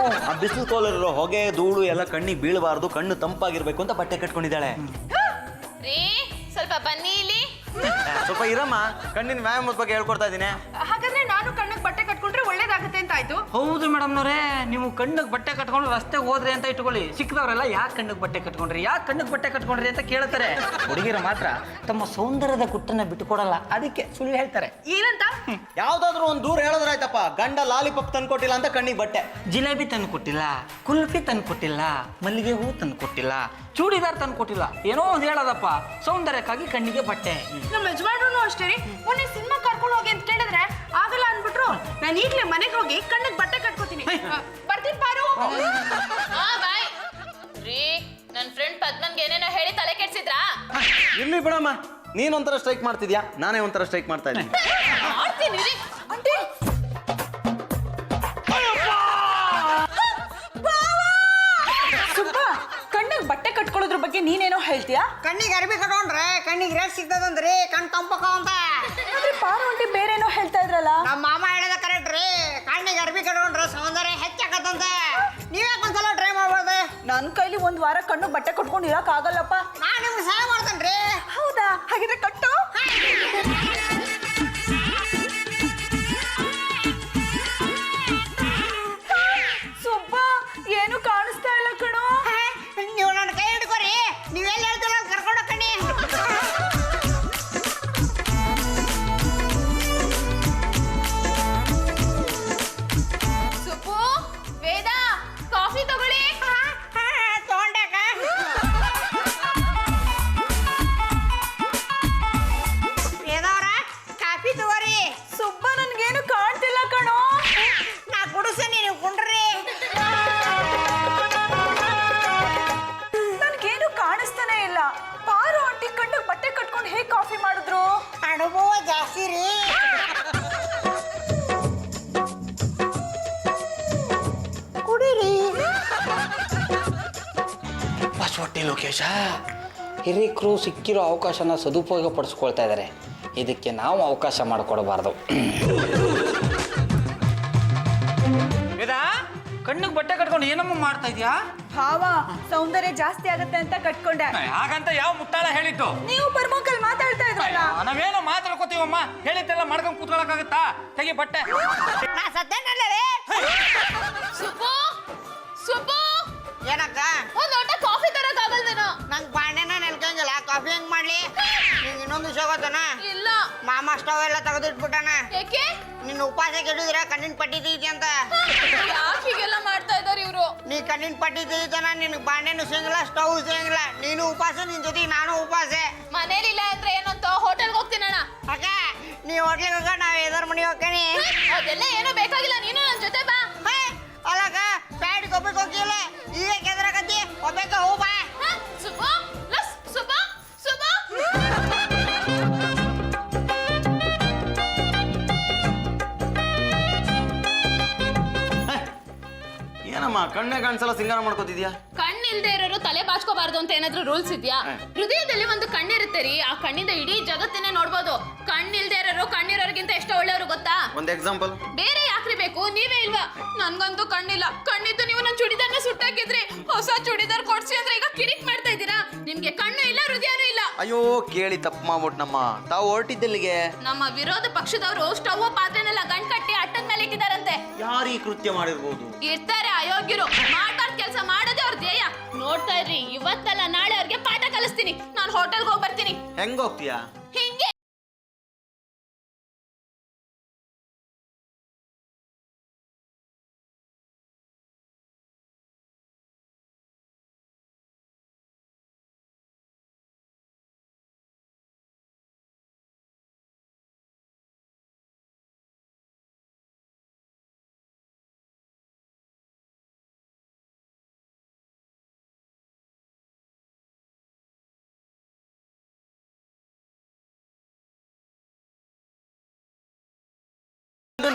ಆ ಬಿಸಿಲು ಕೋಲಿರೋ ಹೊಗೆ ಧೂಳು ಎಲ್ಲ ಕಣ್ಣಿಗೆ ಬೀಳಬಾರ್ದು, ಕಣ್ಣು ತಂಪಾಗಿರ್ಬೇಕು ಅಂತ ಬಟ್ಟೆ ಕಟ್ಕೊಂಡಿದ್ದಾಳೆ. ರೀ, ಸ್ವಲ್ಪ ಬನ್ನಿ ಇಲ್ಲಿ. ಸ್ವಲ್ಪ ಇರಮ್ಮ, ಕಣ್ಣಿನ ವ್ಯಾಯಾಮದ ಬಗ್ಗೆ ಹೇಳ್ಕೊಡ್ತಾ ಇದ್ದೀನಿ. ಹಾಗಾದ್ರೆ ನಾನು ಕಣ್ಣಿಗೆ ಬಟ್ಟೆ ಕಟ್ಕೊಂಡ್ರೆ ಒಳ್ಳೇದಾಗುತ್ತೆ ಅಂತ ಆಯ್ತು. ಹೌದು ಮೇಡಮ್ನವರೇ, ನೀವು ಕಣ್ಣಿಗೆ ಬಟ್ಟೆ ಕಟ್ಕೊಂಡು ರಸ್ತೆಗೆ ಹೋದ್ರಿ ಅಂತ ಇಟ್ಕೊಳ್ಳಿ, ಸಿಕ್ಕದವರೆಲ್ಲ ಯಾಕೆ ಕಣ್ಣಿಗೆ ಬಟ್ಟೆ ಕಟ್ಕೊಂಡ್ರಿ, ಯಾಕೆ ಕಣ್ಣಿಗೆ ಬಟ್ಟೆ ಕಟ್ಕೊಂಡ್ರಿ ಅಂತ ಕೇಳ್ತಾರೆ. ಹುಡುಗಿರು ಮಾತ್ರ ತಮ್ಮ ಸೌಂದರ್ಯದ ಗುಟ್ಟನ್ನ ಬಿಟ್ಟುಕೊಡಲ್ಲ, ಅದಕ್ಕೆ ಸುಳ್ಳು ಹೇಳ್ತಾರೆ. ಏನಂತ? ಯಾವ್ದಾದ್ರು ಒಂದು ದೂರ ಹೇಳಿದ್ರಾಯ್ತಪ್ಪ, ಗಂಡ ಲಾಲಿಪಾಪ್ ತಂದ್ಕೊಟ್ಟಿಲ್ಲ ಅಂತ ಕಣ್ಣಿಗೆ ಬಟ್ಟೆ. ಜಿಲೇಬಿ ತಂದು ಕೊಟ್ಟಿಲ್ಲ, ಕುಲ್ಫಿ ತಂದು ಕೊಟ್ಟಿಲ್ಲ, ಮಲ್ಲಿಗೆ ಹೂ ತಂದು ಕೊಟ್ಟಿಲ್ಲ, ಚೂಡಿದಾರ್ ತಂದು ಕೊಟ್ಟಿಲ್ಲ, ಏನೋ ಒಂದು ಹೇಳೋದಪ್ಪ, ಸೌಂದರ್ಯಕ್ಕಾಗಿ ಕಣ್ಣಿಗೆ ಬಟ್ಟೆ. ನಮ್ಮ ಯಜಮಾನ್ರು ಅಷ್ಟೇ ರೀ, ಮೊನ್ನೆ ಸಿನಿಮಾ ಕರ್ಕೊಂಡು ಹೋಗಿ ಅಂತ ಕೇಳಿದ್ರೆ ಆಗಲ್ಲ ಅಂದ್ಬಿಟ್ರು. ನಾನು ಈಗಲೇ ಮನೆಗೆ ಹೋಗಿ ಕಣ್ಣಿಗೆ ಬಟ್ಟೆ ಕಟ್ಕೋತೀನಿ. ಬರ್ತೀನಿ ಪಾರು. ಬಾಯ್. ರೀ, ನನ್ ಫ್ರೆಂಡ್ ಪದ್ಮನ್ಗೆ ಏನೇನೋ ಹೇಳಿ ತಲೆ ಕೆಡ್ಸಿದ್ರಾ? ಇಲ್ಲಿ ಬಿಡಮ್ಮ, ನೀನೊಂಥರ ಸ್ಟ್ರೈಕ್ ಮಾಡ್ತಿದ್ಯಾ, ನಾನೇ ಒಂಥರ ಸ್ಟ್ರೈಕ್ ಮಾಡ್ತಾ ಇದ್ದೀನಿ. ಮಾಡ್ತೀನಿ ರೀ. ಆಂಟಿ, ಬಗ್ಗೆ ನೀನೇನೋ ಹೇಳ್ತೀಯಾ? ಕಣ್ಣಿಗೆ ಅರ್ಬಿ ಕಟ್ಕೊಂಡ್ರೆ ಕಣ್ಣಿಗೆ ರೇಟ್ ಸಿಗ್ತದಂದ್ರಿ ಕಣ್ ತಂಪಕ ಅಂತ. ಆದ್ರೆ ಪಾರು ಆಂಟಿ ಬೇರೇನೋ ಹೇಳ್ತಾ ಇದ್ರಲ್ಲ. ನಮ್ಮ ಮಾಮ ಹೇಳದ ಕರೆಕ್ಟ್ ರೀ. ಕಣ್ಣಿಗೆ ಅರ್ಬಿ ಕಟ್ಕೊಂಡ್ರೆ ಸೌಂದರ್ಯ ಹೆಚ್ಚಾಕತ್ತಂತೆ. ನೀವ್ಯಾಕೆ ಒಂದ್ಸಲ ಟ್ರೈ ಮಾಡ್ಬೋದು? ನನ್ ಕೈಲಿ ಒಂದ್ ವಾರ ಕಣ್ಣು ಬಟ್ಟೆ ಕಟ್ಕೊಂಡು ಇರಕ್ ಆಗಲ್ಲಪ್ಪ. ನಾನು ನಿಮ್ಗೆ ಸಹಾಯ ಮಾಡ್ತೇನ್ರಿ. ಹೌದಾ? ಹಾಗಿದ್ರೆ ಕಟ್ಟು. ಸುಬ್ಬ, ಏನು ಕಾಣಿಸ್ತಾ ಇಲ್ಲ ಕಣೋ. ನೀವು ನನ್ನ ಕೈ ಹಿಡ್ಕೊರಿ. ನೀವೆಲ್ಲ ಹೇಳ್ತಿಲ್ಲ ಕರ್ಕೊಂಡು ಹೋಗ್ಕಣಿ. ಸುಬ್ಬು, ವೇದ, ಕಾಫಿ ತಗೊಳ್ಳಿ. ತಗೊಂಡಾಕ ಏದವ್ರ ಕಾಫಿ ತಗೋರಿ. ಸುಬ್ಬ, ನನ್ಗೇನು ಕಾಣ್ತಿಲ್ಲ ಕಣೋ. ನಾ ಕುಡಿಸೇನಿ, ನೀವು ಕುಂಡ್ರಿ. ನನ್ಗೇನು ಕಾಣಿಸ್ತಾನೆ ಇಲ್ಲ. ಪಾರು ಆಂಟಿ ಕಣ್ಣಿಗೆ ಬಟ್ಟೆ ಕಟ್ಕೊಂಡು ಹೇಗ್ ಕಾಫಿ ಮಾಡಿದ್ರು? ಅನುಭವ ಜಾಸ್ತಿ ರೀ. ಕುಡೀರಿ. ಬಸವಟ್ಟಿ ಲೋಕೇಶ, ಹಿರಿಕರು ಸಿಕ್ಕಿರೋ ಅವಕಾಶನ ಸದುಪಯೋಗ ಪಡಿಸ್ಕೊಳ್ತಾ ಇದ್ದಾರೆ. ಇದಕ್ಕೆ ನಾವು ಅವಕಾಶ ಮಾಡಿಕೊಡಬಾರ್ದು. ಕಣ್ಣಿಗೆ ಬಟ್ಟೆ ಕಟ್ಕೊಂಡು ಏನಮ್ಮ ಮಾಡ್ತಾ ಇದೀಯಾ? ಭಾವ, ಸೌಂದರ್ಯ ಜಾಸ್ತಿ ಆಗತ್ತೆ ಅಂತ ಕಟ್ಕೊಂಡೆ. ಹಾಗಂತ ಯಾವ ಮುಟ್ಟಾಳ ಹೇಳಿತ್ತು? ನೀವು ಬರ್ಮೋಕಲ್ ಮಾತಾಡ್ತಾ ಇದ್ರಲ್ಲ. ನಾವೇನೋ ಮಾತಾಡ್ಕೋತೀವಮ್ಮ, ಹೇಳಿದ್ದೆಲ್ಲ ಮಾಡ್ಕೊಂಡು ಕೂತ್ಕೊಳಕ್ಕಾಗತ್ತಾ? ತೆಗಿ ಬಟ್ಟೆ. ನಾ ಸತ್ತೇನಲ್ಲ ರೀ. ಸುಬ್ಬು, ಸುಬ್ಬು, ಏನಕ್ಕ? ಒಂದ್ ಲೋಟ ಕಾಫಿ ತರಕ್ ಆಗಲ್ವೇನೋ? ನಂಗೆ ಬಾಂಡೆನ ನೆಲ್ಕಂಗಿಲ್ಲ. ಕಾಫಿ ಹೆಂಗ್ ಮಾಡ್ಲಿ? ನಿಂಗೆ ಇನ್ನೊಂದು ವಿಷಯ ಗೊತ್ತನ? ಇಲ್ಲ. ಮಾಮ ಸ್ಟವ್ ಎಲ್ಲ ತೆಗೆದಿಟ್ಬಿಟ್ಟಾನ. ಯಾಕೆ? ನಿನ್ನ ಉಪವಾಸ ಕೆಡಿದ್ರೆ ಕಣ್ಣಿನ ಪಟ್ಟಿ ತೆಗಿತಿ ಅಂತ. ಯಾಕೆ ಹೀಗೆಲ್ಲ ಮಾಡ್ತಾ ಇದಾರೆ ಇವ್ರು? ನೀ ಕಣ್ಣಿನ ಪಟ್ಟಿ ತೆಗಿತಾನ, ನಿನಗೆ ಬಾಂಡೆನೂ ಸಿಗಂಗಿಲ್ಲ, ಸ್ಟವ್ ಸಿಗಂಗಿಲ್ಲ. ನೀನು ಉಪವಾಸ, ನಿನ್ ಜೊತೆಗೆ ನಾನು ಉಪವಾಸ. ಮನೇಲಿಲ್ಲ ಅಂದ್ರೆ ಏನಂತ ಹೋಟೆಲ್ಗೆ ಹೋಗ್ತೀನಣ್ಣ. ಅಕ್ಕ, ನೀ ಹೋಟ್ಲಿಗೆ ಹೋಗ, ನಾವ್ ಎದರ್ ಮನೆ ಹೋಗ್ಕಣಿ. ಅದೆಲ್ಲ ಏನೂ ಬೇಕಾಗಿಲ್ಲ, ನೀನು ನನ್ ಜೊತೆ ಬಾ. ಅಲ್ಲಕ್ಕ, ಪ್ಯಾಡ್ ಒಬ್ಬಕ್ಕೆ ಹೋಗಿಲ್ಲ. ಈಗ ಕೆದ್ರಾಕತ್ತಿ, ಒಬ್ಬಕ್ಕೆ ಹೂ ಬಾ. ಸುಬ್ಬು, ಲಸ್, ಸುಬ್ಬು, ಸುಬ್ಬು. ಏನಮ್ಮ ಕಣ್ಣೇ ಕಾಣಿಸಲ್ಲ ಸಿಂಗಾರ ಮಾಡ್ಕೋತಿದ್ಯಾ? ಕಣ್ಣಿಲ್ದೇ ಇರೋರು ತಲೆ ಬಾಚ್ಕೋಬಾರ್ದು ಅಂತ ಏನಾದ್ರೂ ರೂಲ್ಸ್ ಇದೆಯಾ? ಹೃದಯದಲ್ಲಿ ಒಂದು ಕಣ್ಣಿರುತ್ತೆ ರೀ, ಆ ಕಣ್ಣಿಂದ ಇಡೀ ಜಗತ್ತನ್ನೇ ನೋಡ್ಬೋದು. ಕಣ್ಣಿಲ್ದೇ ಇರೋರು ಕಣ್ಣಿರೋರ್ಗಿಂತ ಎಷ್ಟೋ ಒಳ್ಳೆಯವರು ಗೊತ್ತಾ? ಒಂದು ಎಕ್ಸಾಂಪಲ್? ಬೇರೆ ಯಾಕ್ರಿ ಬೇಕು, ನೀವೇ ಇಲ್ವಾ? ನನ್ಗಂತೂ ಕಣ್ಣಿಲ್ಲ. ಕಣ್ಣಿದ್ದು ನೀವು ನನ್ನ ಚೂಡಿದಾರ್ನ ಸುಟ್ಟಾಕಿದ್ರಿ. ಹೊಸ ಚೂಡಿದಾರ್ ಕೊಡ್ಸಿ ಅಂದ್ರೆ ಈಗ ಕಿರಿಕ್ ಮಾಡ್ತಾ ಇದ್ದೀರಾ. ನಿಮ್ಗೆ ಕಣ್ಣು ಇಲ್ಲ, ಹೃದಯನೂ ಇಲ್ಲ. ಅಯ್ಯೋ ಕೇಳಿ ತಪ್ಪು ಮಾಡ್ಬಿಟ್ನಮ್ಮ. ತಾವು ಹೊರಟಿದ್ದೆಲ್ಲಿಗೆ? ನಮ್ಮ ವಿರೋಧ ಪಕ್ಷದವರು ಸ್ಟವ್ ಪಾತ್ರೆನೆಲ್ಲ ಗಂಟ್ ಕಟ್ಟಿ ಅಟ್ಟದ ಮೇಲೆ ಇಟ್ಟಿದಾರಂತೆ. ಯಾರು ಈ ಕೃತ್ಯ ಮಾಡಿರ್ಬೋದು? ಇರ್ತಾರೆ ಅಯೋಗ್ಯರು. ಮಾಡ್ಬಾರ್ದು ಕೆಲಸ ಮಾಡೋದೇ ಅವ್ರ ಧ್ಯೇಯ. ನೋಡ್ತಾ ಇರ್ರಿ, ಇವತ್ತಲ್ಲ ನಾಳೆ ಅವ್ರಿಗೆ ಪಾಠ ಕಲಿಸ್ತೀನಿ. ನಾನು ಹೋಟೆಲ್ಗೆ ಹೋಗಿ ಬರ್ತೀನಿ. ಹೆಂಗ್ ಹೋಗ್ತೀಯಾ? ಹಿಂಗೆ.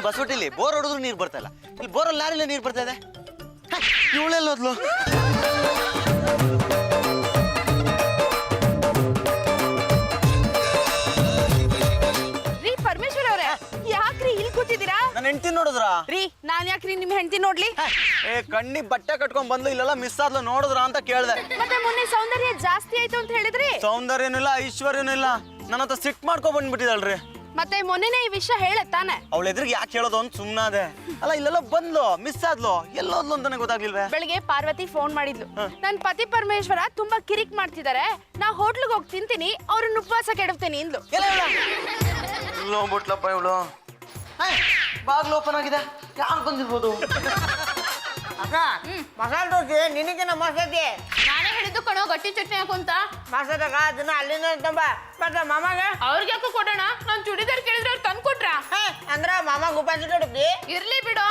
ಬಸವಟ್ಟಿಲಿ ಬೋರ್ ಹೊಡೆದ್ರು ನೀರು ಬರ್ತಾ ಇಲ್ಲ. ಇಲ್ಲಿ ಬೋರಲ್ಲಿ ಲಾರಿಲ್ಲ ನೀರು ಬರ್ತಾ ಇದೆ. ಇವಳೆಲ್ಲ ಹೋದ್ಲು? ರೀ ಪರಮೇಶ್ವರ್ ಅವ್ರೆ, ಯಾಕ್ರಿ ಇಲ್ಲಿ ಕೂತಿದ್ದೀರಾ? ನನ್ನ ಹೆಂಡತಿ ನೋಡಿದ್ರಾ? ರೀ, ನಾನ್ ಯಾಕ್ರಿ ನಿಮ್ ಹೆಂಡತಿ ನೋಡ್ಲಿ? ಕಣ್ಣಿಗೆ ಬಟ್ಟೆ ಕಟ್ಕೊಂಡ್ ಬಂದ್ಲು, ಇಲ್ಲೆಲ್ಲ ಮಿಸ್ ಆದ್ಲು, ನೋಡಿದ್ರ ಅಂತ ಕೇಳ್ದೆ. ಮತ್ತೆ ಮೊನ್ನೆ ಸೌಂದರ್ಯ ಜಾಸ್ತಿ ಆಯ್ತು ಅಂತ ಹೇಳಿದ್ರಿ. ಸೌಂದರ್ಯನೂ ಇಲ್ಲ, ಐಶ್ವರ್ಯನೂ ಇಲ್ಲ. ನನ್ನ ಹತ್ರ ಸಿಟ್ ಮಾಡ್ಕೊಂಡ್ ಬಂದ್ಬಿಟ್ಟಿದಳ್ರಿ. ಮತ್ತೆ ಮೊನ್ನೆನೇ ಈ ವಿಷಯ ಹೇಳತ್ತಾನೆ. ಅವಳ ಎದುರಿಗೆ ಯಾಕೆ ಹೇಳೋದು ಅಂತ ಸುಮ್ಮನಾದೆ. ಅಲ್ಲ ಇಲ್ಲೆಲ್ಲ ಬಂದ್ಲು, ಮಿಸ್ ಆದ್ಲು, ಎಲ್ಲೋದ್ಲು ಅಂತಾನೆ ಗೊತ್ತಾಗ್ಲಿಲ್ವೇ? ಬೆಳಿಗ್ಗೆ ಪಾರ್ವತಿ ಫೋನ್ ಮಾಡಿದ್ಲು. ನನ್ ಪತಿ ಪರಮೇಶ್ವರ ತುಂಬಾ ಕಿರಿಕ್ ಮಾಡ್ತಿದ್ದಾರೆ, ನಾ ಹೋಟ್ಲಿಗೆ ಹೋಗಿ ತಿಂತೀನಿ, ಅವ್ರನ್ನ ಉಪವಾಸ ಕೆಡವ್ತೀನಿ ಇಂದ್ಲು. ಹೋಗ್ಬಿಟ್ಲಪ್ಪ ಇವಳು. ಬಾಗ್ಲು ಓಪನ್ ಆಗಿದೆ, ಯಾರು ಬಂದಿರ್ಬೋದು? ಅಕ್ಕ, ಮಸಾಲೆ ದೋಸೆ ನಿನಗಿನ ಮಸತಿ. ನಾನೇ ಹೇಳಿದ್ದು ಕಣೋ ಗಟ್ಟಿ ಚಟ್ನಿ ಹಾಕು ಅಂತ. ಮಸದಾಗ ಅದನ್ನ ಅಲ್ಲಿಂದ ತಂಬ. ಮತ್ತೆ ಮಾಮಾಗ ಅವ್ರಿಗೆ ಯಾಕೋ ಕೊಡೋಣ? ನಾನ್ ಚೂಡಿದಾರ್ ಕೇಳಿದ್ರೆ ಅವ್ರು ತಂದು ಕೊಟ್ರ? ಅಂದ್ರ ಮಾಮಾಗ ಉಪವಾಸ ಕೆಡತಿ. ಇರ್ಲಿ ಬಿಡೋ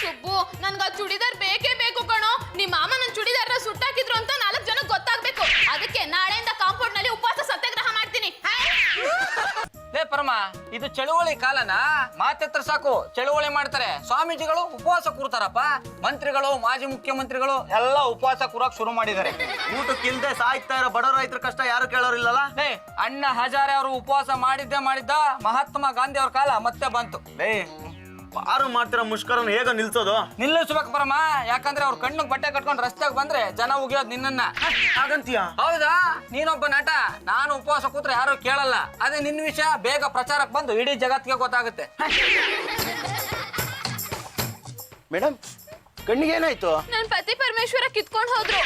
ಸುಬ್ಬು, ನನ್ಗ ಆ ಚೂಡಿದಾರ್ ಬೇಕೇ ಬೇಕು ಕಣೋ. ನಿಮ್ ಮಾಮ ನನ್ ಚೂಡಿದಾರ್ನ ಸುಟ್ಟಾಕಿದ್ರು ಅಂತ 4 ಜನಕ್ಕೆ ಗೊತ್ತಾಗ್ಬೇಕು. ಅದಕ್ಕೆ ನಾಳೆಯಿಂದ ಕಾಂಪೌಂಡ್ ನಲ್ಲಿ ಉಪವಾಸ ಸತ್ಯಾಗ್ರಹ ಮಾಡ್ತೀನಿ. ಪರಮ, ಇದು ಚಳುವಳಿ ಕಾಲನ? ಮಾತೆತ್ರ ಸಾಕು ಚಳುವಳಿ ಮಾಡ್ತಾರೆ. ಸ್ವಾಮೀಜಿಗಳು ಉಪವಾಸ ಕೂರ್ತಾರಪ್ಪ. ಮಂತ್ರಿಗಳು, ಮಾಜಿ ಮುಖ್ಯಮಂತ್ರಿಗಳು ಎಲ್ಲ ಉಪವಾಸ ಕೂರಕ್ ಶುರು ಮಾಡಿದ್ದಾರೆ. ಊಟಕ್ಕಿಲ್ದೆ ಸಾಯ್ತಾ ಇರೋ ಬಡ ರೈತರ ಕಷ್ಟ ಯಾರು ಕೇಳೋರಿಲ್ಲಲ್ಲ. ಅಣ್ಣ ಹಜಾರೆ ಅವರು ಉಪವಾಸ ಮಾಡಿದ್ದ ಮಹಾತ್ಮ ಗಾಂಧಿ ಅವ್ರ ಕಾಲ ಮತ್ತೆ ಬಂತು. ಪಾರು ಮಾಡ್ತಿರೋ ಮುಷ್ಕರನ ಹೇಗ ನಿಲ್ಸೋದು? ನಿಲ್ಲಿಸ್ಬೇಕು ಪರಮ, ಯಾಕಂದ್ರೆ ಅವ್ರ ಕಣ್ಣಿಗೆ ಬಟ್ಟೆ ಕಟ್ಕೊಂಡು ರಸ್ತೆಗೆ ಬಂದ್ರೆ ಜನ ಉಗಿಯೋದು ನಿನ್ನನ್ನ. ಹಾಗಂತೀಯ? ಹೌದಾ? ನೀನೊಬ್ಬ ನಟ, ನಾನು ಉಪವಾಸ ಕೂತ್ರೆ ಯಾರು ಕೇಳಲ್ಲ. ಅದೇ ನಿನ್ನ ವಿಷಯ ಬೇಗ ಪ್ರಚಾರಕ್ಕೆ ಬಂದು ಇಡೀ ಜಗತ್ತಿಗೆ ಗೊತ್ತಾಗುತ್ತೆ. ಮೇಡಮ್, ಕಣ್ಣಿಗೆ ಏನಾಯ್ತು? ನನ್ ಪತಿ ಪರಮೇಶ್ವರ ಕಿತ್ಕೊಂಡು ಹೋದ್ರು.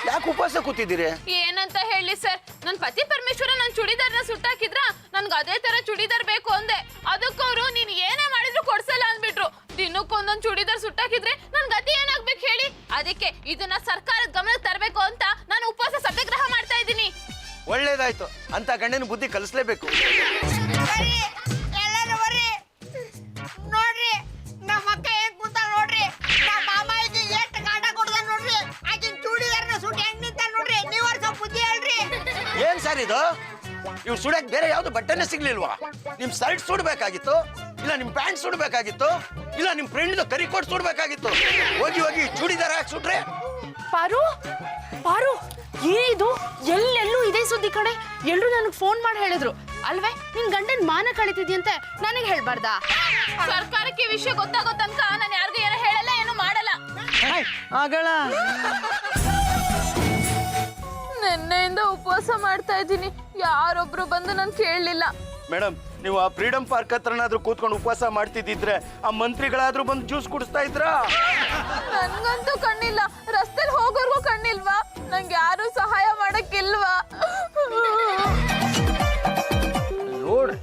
ಯಾಕೆ ಉಪವಾಸ ಕೂತಿದ್ದೀರಿ? ಏನಂತ ಹೇಳಿ ಸರ್, ನನ್ ಪತಿ ಪರಮೇಶ್ವರ ನನ್ ಚೂಡಿದಾರ್ನ ಸುಟ್ಟಾಕಿದ್ರ ನನ್ಗೆ ಅದೇ ತರ ಚೂಡಿದಾರ್ ಬೇಕು ಅಂದೆ. ಅದಕ್ಕವ್ರು ನೀನ್ ಏನೇ ಮಾಡಿದ್ರು ಕೊಡ್ಸಲ್ಲ ಅಂದ್ಬಿಟ್ರು. ದಿನಕ್ಕೊಂದೊಂದ್ ಚೂಡಿದಾರ್ ಸುಟ್ಟಾಕಿದ್ರೆ ನನ್ ಗತಿ ಏನಾಗ್ಬೇಕು ಹೇಳಿ? ಅದಕ್ಕೆ ಇದನ್ನ ಸರ್ಕಾರದ ಗಮನಕ್ಕೆ ತರಬೇಕು ಅಂತ ನಾನು ಉಪವಾಸ ಸತ್ಯಾಗ್ರಹ ಮಾಡ್ತಾ ಇದ್ದೀನಿ. ಒಳ್ಳೇದಾಯ್ತು, ಅಂತ ಗಂಡನ ಬುದ್ಧಿ ಕಲಿಸ್ಲೇಬೇಕು. ಬರ್ರಿ, ಎಲ್ಲರೂ ಬರ್ರಿ. ನೋಡ್ರಿ ನಮ್ಮ ಅಕ್ಕ ಹೇಗ್ ಕೂತ ನೋಡ್ರಿ. ನಮ್ಮ ಮಾಮ ಈಗ ಎಷ್ಟು ಕಾಟ ಕೊಡ್ದ ನೋಡ್ರಿ. ಆಕಿನ್ ಚೂಡಿದಾರನ ಸುಟ್ಟು ಹೆಂಗ್ ನಿಂತ ನೋಡ್ರಿ. ನೀವ್ರ ಸ್ವಲ್ಪ ಬುದ್ಧಿ ಹೇಳ್ರಿ. ಏನ್ ಸರ್ ಇದು? ಇವ್ ಸುಡಕ್ ಬೇರೆ ಯಾವ್ದು ಬಟ್ಟೆನೇ ಸಿಗ್ಲಿಲ್ವಾ? ನಿಮ್ ಶರ್ಟ್ ಸುಡ್ಬೇಕಾಗಿತ್ತು, ಇಲ್ಲ ನಿಮ್ ಪ್ಯಾಂಟ್ ಸುಡ್ಬೇಕಾಗಿತ್ತು, ಇಲ್ಲ ನಿಮ್ ಫ್ರೆಂಡ್ ಕರಿ ಕೋಟ್ ಸುಡ್ಬೇಕಾಗಿತ್ತು. ಹೋಗಿ ಹೋಗಿ ಚೂಡಿದಾರ ಹಾಕಿ ಸುಡ್ರೆ. ಪಾರು ಪಾರು, ಏನಿದು? ಎಲ್ಲೆಲ್ಲೂ ಇದೇ ಸುದ್ದಿ ಕಡೆ. ಎಲ್ರು ನನಗೆ ಫೋನ್ ಮಾಡಿ ಹೇಳಿದ್ರು ಅಲ್ವೇ, ನಿನ್ ಗಂಡನ್ ಮಾನ ಕಳಿತಿದ್ಯಂತೆ. ನನಗೆ ಹೇಳ್ಬಾರ್ದಾ? ಸರ್ಕಾರಕ್ಕೆ ವಿಷಯ ಗೊತ್ತಾಗೋ ತನಕ ನಾನು ಯಾರಿಗೂ ಏನೋ ಹೇಳಲ್ಲ, ಏನು ಮಾಡಲ್ಲ. ಆಗಳ ನಿನ್ನೆಯಿಂದ ಉಪವಾಸ ಮಾಡ್ತಾ ಇದ್ದೀನಿ. ಯಾರೊಬ್ರು ಬಂದು ನನ್ ಕೇಳಲಿಲ್ಲ. ಮೇಡಮ್, ನೀವು ಆ ಫ್ರೀಡಂ ಪಾರ್ಕ್ ಹತ್ರನಾದ್ರೂ ಕೂತ್ಕೊಂಡು ಉಪವಾಸ ಮಾಡ್ತಿದ್ದಿದ್ರೆ ಆ ಮಂತ್ರಿಗಳಾದ್ರೂ ಬಂದು ಜ್ಯೂಸ್ ಕುಡಿಸ್ತಾ ಇದ್ರ. ನನ್ಗಂತೂ ಕಣ್ಣಿಲ್ಲ, ರಸ್ತೆಲಿ ಹೋಗೋರ್ಗೂ ಕಣ್ಣಿಲ್ವಾ? ನಂಗೆ ಯಾರು ಸಹಾಯ ಮಾಡಕ್ಕಿಲ್ವಾ? ನೋಡ್ರಿ,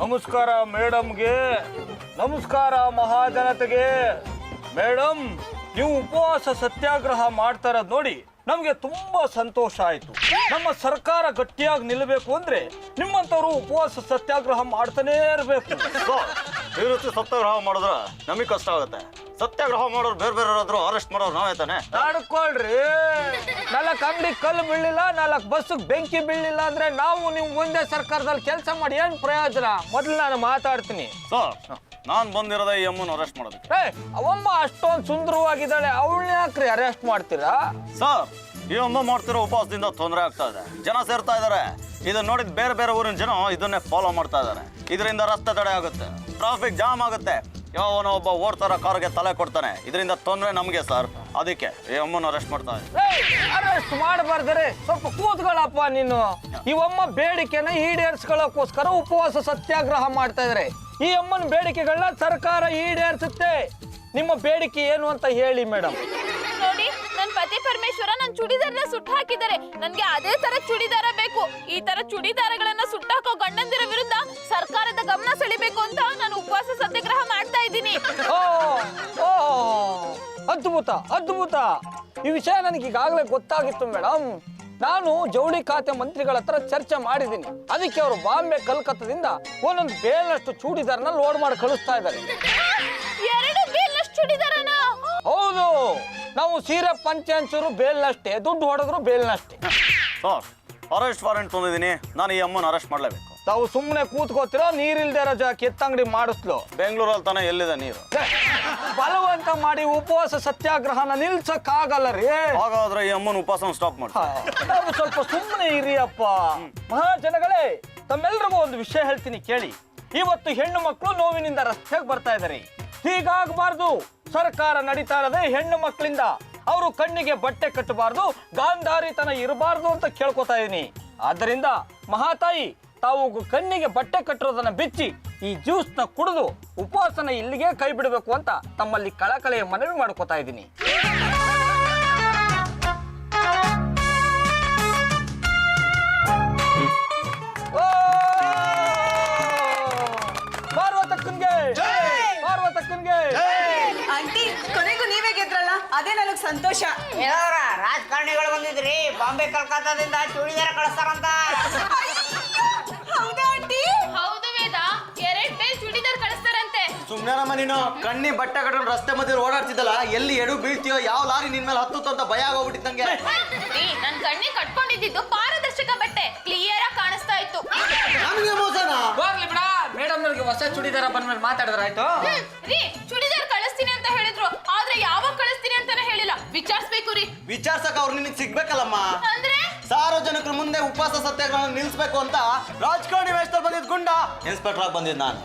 ನಮಸ್ಕಾರ ಮೇಡಮ್ಗೆ, ನಮಸ್ಕಾರ ಮಹಾಜನತೆಗೆ. ಮೇಡಮ್, ನೀವು ಉಪವಾಸ ಸತ್ಯಾಗ್ರಹ ಮಾಡ್ತಾ ಇರೋದು ನೋಡಿ ನಮ್ಗೆ ತುಂಬಾ ಸಂತೋಷ ಆಯ್ತು. ನಮ್ಮ ಸರ್ಕಾರ ಗಟ್ಟಿಯಾಗಿ ನಿಲ್ಲಬೇಕು ಅಂದ್ರೆ ನಿಮ್ಮಂತವ್ರು ಉಪವಾಸ ಸತ್ಯಾಗ್ರಹ ಮಾಡ್ತಾನೇ ಇರ್ಬೇಕು. ಈ ರೀತಿ ಸತ್ಯಾಗ್ರಹ ಮಾಡಿದ್ರ ನಮಗ್ ಕಷ್ಟ ಆಗುತ್ತೆ. ಸತ್ಯಾಗ್ರಹ ಮಾಡೋರು ಬೇರೆ ಬೇರೆ ಅರೆಸ್ಟ್ ಮಾಡೋರು ನಾವೇ ತಾನೆ. ತಡ್ಕೊಳ್ರಿ, 4 ಅಂಗಡಿ ಕಲ್ಲು ಬೀಳಿಲ್ಲ, 4 ಬಸ್ಸಿಗೆ ಬೆಂಕಿ ಬೀಳಿಲ್ಲ ಅಂದ್ರೆ ನಾವು ನೀವು ಒಂದೇ ಸರ್ಕಾರದಲ್ಲಿ ಕೆಲಸ ಮಾಡಿ ಏನ್ ಪ್ರಯೋಜನ? ಮೊದಲು ನಾನು ಮಾತಾಡ್ತೀನಿ. ನಾನ್ ಬಂದಿರೋದ ಈ ಅಮ್ಮನ ಅರೆಸ್ಟ್ ಮಾಡೋದಕ್ಕೆ. ಅವಮ್ಮ ಅಷ್ಟೊಂದು ಸುಂದರವಾಗಿದ್ದಾಳೆ, ಅವಳನ್ನ ಯಾಕ್ರಿ ಅರೆಸ್ಟ್ ಮಾಡ್ತೀರಾ? ಸರ್, ಈ ಅಮ್ಮ ಮಾಡ್ತಿರೋ ಉಪವಾಸದಿಂದ ತೊಂದರೆ ಆಗ್ತಾ ಇದೆ. ಜನ ಸೇರ್ತಾ ಇದಾರೆ. ಇದನ್ನ ನೋಡಿದ ಬೇರೆ ಬೇರೆ ಊರಿನ ಜನ ಇದನ್ನೇ ಫಾಲೋ ಮಾಡ್ತಾ ಇದಾರೆ. ಇದರಿಂದ ರಸ್ತೆ ತಡೆ ಆಗುತ್ತೆ, ಟ್ರಾಫಿಕ್ ಜಾಮ್ ಆಗುತ್ತೆ. ಯಾವನೋ ಒಬ್ಬ ಓಡ್ತಾರ ಕಾರ್ಗೆ ತಲೆ ಕೊಡ್ತಾನೆ. ಇದರಿಂದ ತೊಂದರೆ ನಮ್ಗೆ ಸರ್. ಅದಕ್ಕೆ ಈ ಅಮ್ಮನ ಅರೆಸ್ಟ್ ಮಾಡ್ತಾ ಇದ್ದಾರೆ. ಅರೆಸ್ಟ್ ಮಾಡಬಾರ್ದರೆ ಸ್ವಲ್ಪ ಕೂತ್ಕೊಳ್ಳಪ್ಪ ನೀನು. ಇವಮ್ಮ ಬೇಡಿಕೆನ ಈಡೇರಿಸ್ಕೊಳ್ಳೋಕೋಸ್ಕರ ಉಪವಾಸ ಸತ್ಯಾಗ್ರಹ ಮಾಡ್ತಾ ಇದಾರೆ. ಈ ಅಮ್ಮನ ಬೇಡಿಕೆಗಳನ್ನ ಸರ್ಕಾರ ಈಡೇರಿಸುತ್ತೆ. ನಿಮ್ಮ ಬೇಡಿಕೆ ಏನು ಅಂತ ಹೇಳಿ ಮೇಡಮ್. ನೋಡಿ, ನನ್ ಪತಿ ಪರಮೇಶ್ವರ ನನ್ ಚೂಡಿದಾರನ ಸುಟ್ಟು ಹಾಕಿದ್ದಾರೆ. ನನ್ಗೆ ಅದೇ ತರ ಚೂಡಿದಾರ ಬೇಕು. ಈ ತರ ಚೂಡಿದಾರಗಳನ್ನ ಸುಟ್ಟಾಕೋ ಗಂಡಂದಿರ ವಿರುದ್ಧ ಸರ್ಕಾರದ ಗಮನ ಸೆಳಿಬೇಕು ಅಂತ ನಾನು ಉಪವಾಸ ಸತ್ಯಾಗ್ರಹ ಮಾಡ್ತಾ ಇದ್ದೀನಿ. ಓ ಅದ್ಭುತ ಅದ್ಭುತ. ಈ ವಿಷಯ ನನಗೆ ಈಗಾಗಲೇ ಗೊತ್ತಾಗಿತ್ತು ಮೇಡಮ್. ನಾನು ಜವಳಿ ಖಾತೆ ಮಂತ್ರಿಗಳ ಹತ್ರ ಚರ್ಚೆ ಮಾಡಿದ್ದೀನಿ. ಅದಕ್ಕೆ ಅವರು ಬಾಂಬೆ ಕಲ್ಕತ್ತಾದಿಂದ ಒಂದೊಂದು ಬೇಲ್ನಷ್ಟು ಚೂಡಿದಾರನ ಲೋಡ್ ಮಾಡಿ ಕಳಿಸ್ತಾ ಇದ್ದಾರೆ. 2 ಬೇಲ್ನಷ್ಟು ಚೂಡಿದಾರನ? ಹೌದು, ನಾವು ಸೀರೆ ಪಂಚೆ ಹಂಚೂರು ಬೇಲ್ನಷ್ಟೇ, ದುಡ್ಡು ಹೊಡೆದ್ರು ಬೇಲ್ನಷ್ಟೇ. ಸರ್, ಅರೆಸ್ಟ್ ವಾರೆಂಟ್ ತಂದಿದ್ದೀನಿ. ನಾನು ಈ ಅಮ್ಮನ ಅರೆಸ್ಟ್ ಮಾಡ್ಲೇಬೇಕು. ತಾವು ಸುಮ್ಮನೆ ಕೂತ್ಕೋತಿರೋ, ನೀರಿಲ್ದೇ ಇರೋ ಜಾಗ ಕೆತ್ತಂಗಡಿ ಮಾಡಿಸ್ಲು. ಬೆಂಗಳೂರಲ್ಲಿ ತಾನೇ ಎಲ್ಲಿದೆ ನೀರು? ಬಲವಂತ ಮಾಡಿ ಉಪವಾಸ ಸತ್ಯಾಗ್ರಹನ ನಿಲ್ಸಕ್ಕಾಗಲ್ಲ ರೀ. ಹಾಗಾದ್ರೆ ಈ ಅಮ್ಮನ ಉಪವಾಸ ಸ್ಟಾಪ್ ಮಾಡಿ. ನಾವು ಸ್ವಲ್ಪ ಸುಮ್ಮನೆ ಇರಿಯಪ್ಪ. ಮಹಾಜನಗಳೇ, ತಮ್ಮೆಲ್ರಿಗೂ ಒಂದು ವಿಷಯ ಹೇಳ್ತೀನಿ ಕೇಳಿ. ಇವತ್ತು ಹೆಣ್ಣು ಮಕ್ಕಳು ನೋವಿನಿಂದ ರಸ್ತೆಗೆ ಬರ್ತಾ ಇದ್ದಾರೆ. ಹೀಗಾಗಬಾರ್ದು. ಸರ್ಕಾರ ನಡೀತಾ ಇರೋದೇ ಹೆಣ್ಣು ಮಕ್ಕಳಿಂದ. ಅವರು ಕಣ್ಣಿಗೆ ಬಟ್ಟೆ ಕಟ್ಟಬಾರ್ದು, ಗಾಂಧಾರಿತನ ಇರಬಾರ್ದು ಅಂತ ಕೇಳ್ಕೊತಾ ಇದೀನಿ. ಆದ್ದರಿಂದ ಮಹಾತಾಯಿ, ತಾವು ಕಣ್ಣಿಗೆ ಬಟ್ಟೆ ಕಟ್ಟಿರೋದನ್ನ ಬಿಚ್ಚಿ ಈ ಜ್ಯೂಸ್ ನ ಕುಡಿದು ಉಪವಾಸನ ಇಲ್ಲಿಗೆ ಕೈ ಬಿಡಬೇಕು ಅಂತ ತಮ್ಮಲ್ಲಿ ಕಳಕಳೆಯ ಮನವಿ ಮಾಡ್ಕೋತಾ ಇದ್ದೀನಿ. ಪಾರ್ವತಕ್ಕನ್ಗೆ, ಪಾರ್ವತಕ್ಕನ್ಗೆ. ಆಂಟಿ, ಕೊನೆಗೂ ನೀವೇ ಗೆದ್ರಲ್ಲ, ಅದೇ ನನಗೆ ಸಂತೋಷ. ಹೇಳೋರ ರಾಜಕಾರಣಿಗಳು ಬಂದಿದ್ರಿ, ಬಾಂಬೆ ಕಲ್ಕತ್ತಾದಿಂದ ಚೂಡಿದಾರ ಕಳಿಸ್ತಾರಂತ. ಹೌದಾ ಆಂಟಿ? ಹೌದು ವೇದ, 2 ಬೇಲ್ ಚೂಡಿದಾರ್ ಕಳಿಸ್ತಾರಂತೆ. ಸುಮ್ಮನೆ ನೀನು ಕಣ್ಣಿ ಬಟ್ಟೆ ಕಟ್ಕೊಂಡು ರಸ್ತೆ ಮಧ್ಯೆ ಓಡಾಡ್ತಿದ್ದಲ್ಲ, ಎಲ್ಲಿ ಎಡು ಬೀಳ್ತೀಯೋ, ಯಾವ ಲಾರಿ ನಿನ್ ಮೇಲೆ ಹತ್ತುತ್ತೋ ಅಂತ ಭಯ ಆಗೋಗ್ಬಿಟ್ಟಿತ್ತು ನಂಗೆ. ನನ್ ಕಣ್ಣಿ ಕಟ್ಕೊಂಡಿದ್ದು ಪಾರದರ್ಶಕ ಬಟ್ಟೆ, ಕ್ಲಿಯರ್ ಆಗಿ ಕಾಣಿಸ್ತಾ ಇತ್ತು. ನಮಗೆ ಮೋಸನಾ? ಹೋಗ್ಲಿ ಬಿಡ, ಮೇಡಮ್ ನವ್ರಿಗೆ ಹೊಸ ಚೂಡಿದಾರ ಬಂದ್ಮೇಲೆ ಮಾತಾಡಿದ್ರಾಯ್ತು. ರೀ ಚೂಡಿದಾರ್ ಕಳಿಸ್ತೀನಿ ಅಂತ ಹೇಳಿದ್ರು, ಆದ್ರೆ ಯಾವಾಗ ಕಳಿಸ್ತೀನಿ ಅಂತಾನೆ ಹೇಳಿಲ್ಲ. ವಿಚಾರಿಸ್ಬೇಕು ರೀ. ವಿಚಾರ್ಸಕ್ ಅವ್ರು ನಿನಗೆ ಸಿಗ್ಬೇಕಲ್ಲಮ್ಮ. ಅಂದ್ರೆ ಸಾರ್ವಜನಿಕರ ಮುಂದೆ ಉಪವಾಸ ಸತ್ಯಾಗ್ರಹ ನಿಲ್ಸ್ಬೇಕು ಅಂತ ರಾಜಕಾರಣಿ ವೇಷದಲ್ಲಿ ಬಂದಿದ್ ಗುಂಡ ಇನ್ಸ್ಪೆಕ್ಟರ್ ಆಗಿ ಬಂದಿದ್ ನಾನು.